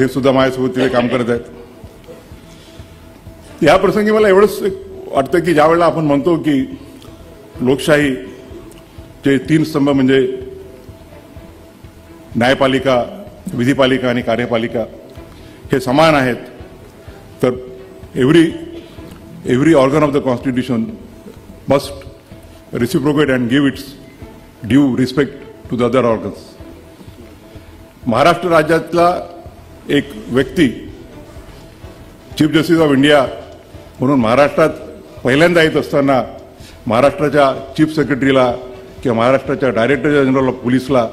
हे सुद्धा माझ्यासोबत तिथे काम करत आहेत. या प्रसंगी मला एवढंच वाटतं की ज्या वेळेला आपण म्हणतो की लोकशाहीचे 3 स्तंभ म्हणजे न्यायपालिका, विधिपालिका आणि कार्यपालिका हे समान आहेत, तर every organ of the constitution must reciprocate and give its due respect to the other organs. Maharashtra राज्यातला एक व्यक्ती चीफ जस्टिस ऑफ इंडिया म्हणून महाराष्ट्रात पहिल्यांदा येत असताना महाराष्ट्राच्या चीफ सेक्रेटरीला किंवा महाराष्ट्राच्या डायरेक्टर जनरल ऑफ पोलीसला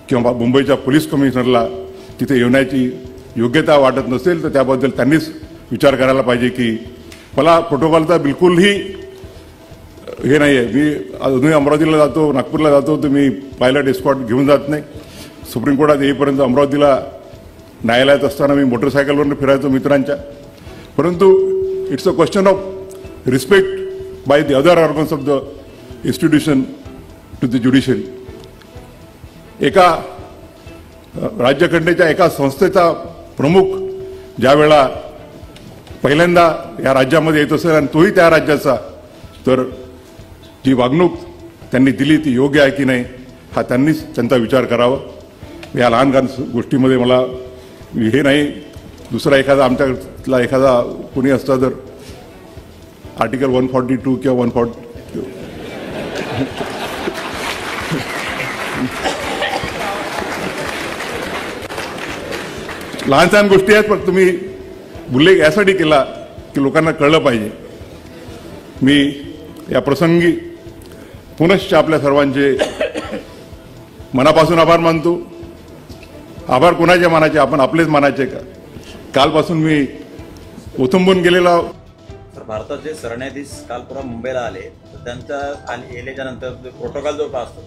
किंवा मुंबईच्या पोलीस कमिशनरला तिथे येण्याची योग्यता वाटत नसेल तर त्याबद्दल त्यांनीच विचार करायला पाहिजे की मला प्रोटोकॉलचा बिलकुलही हे नाही आहे. मी अजूनही अमरावतीला जातो, नागपूरला जातो, तर मी पायलट एस्कॉर्ट घेऊन जात नाही. सुप्रीम कोर्टात येईपर्यंत अमरावतीला न्यायालयात असताना मी मोटरसायकलवरून फिरायचो मित्रांच्या. परंतु it's a question of respect by the other organs of the institution to the judiciary. एका राज्यघटनेच्या एका संस्थेचा प्रमुख ज्या वेळा पहिल्यांदा या राज्यामध्ये येत असेल आणि तोही त्या राज्याचा, तर जी वागणूक त्यांनी दिली ती योग्य आहे की नाही हा त्यांनीच त्यांचा विचार करावा. या लहान लहान गोष्टीमध्ये मला हे नाही, दुसरा एखादा आमच्यातला एखादा कोणी असता तर आर्टिकल 142 किंवा 140 लहान लहान गोष्टी आहेत, पण तुम्ही उल्लेख यासाठी केला की लोकांना कळलं पाहिजे. मी या प्रसंगी पुनश्च आपल्या सर्वांचे मनापासून आभार मानतो. आभार कोणाचे मानायचे? आपण आपलेच मानायचे का? कालपासून मी ओथंबून गेलेला. तर भारताचे सरन्यायाधीश काल परवा मुंबईला आले, तर त्यांच्या येल्याच्या नंतर प्रोटोकॉल जो असतो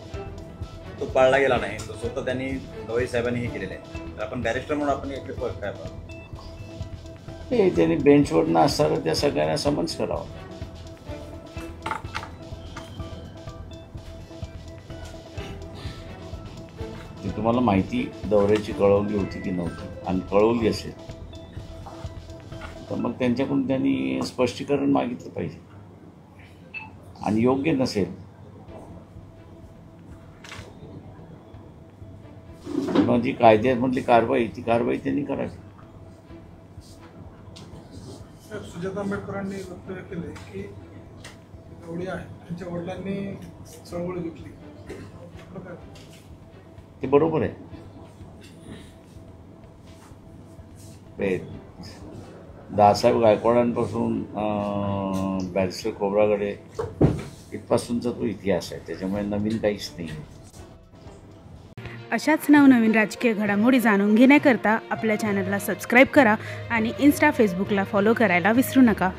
तो पाळला गेला नाही. तो स्वतः त्यांनी गवई साहेबांनी हे केलेलं आहे. तर आपण बॅरिस्टर म्हणून आपण एक काय पाहतो त्यांनी बेंचवरनं असताना त्या सगळ्यांना समन्स करावं. ती तुम्हाला माहिती दौऱ्याची कळवली होती की नव्हती, आणि कळवली असेल तर मग त्यांच्याकडून त्यांनी स्पष्टीकरण मागितलं पाहिजे. आणि योग्य नसेल मग जी कायद्यामधली कारवाई ती कारवाई त्यांनी करावी. सुजाता आंबेडकरांनी वक्तव्य केले की गवळी आहे त्यांच्या वडिलांनी चळवळ घेतली, ते बरोबर आहे. दादासाहेब गायकवाडांपासून बॅरिस्टर खोब्रागडे इथपासूनचा तो इतिहास आहे, त्याच्यामुळे नवीन काहीच नाही. अशाच नवनवीन राजकीय घडामोडी जाणून घेण्याकरता आपल्या चॅनलला सबस्क्राईब करा आणि इन्स्टा फेसबुकला फॉलो करायला विसरू नका.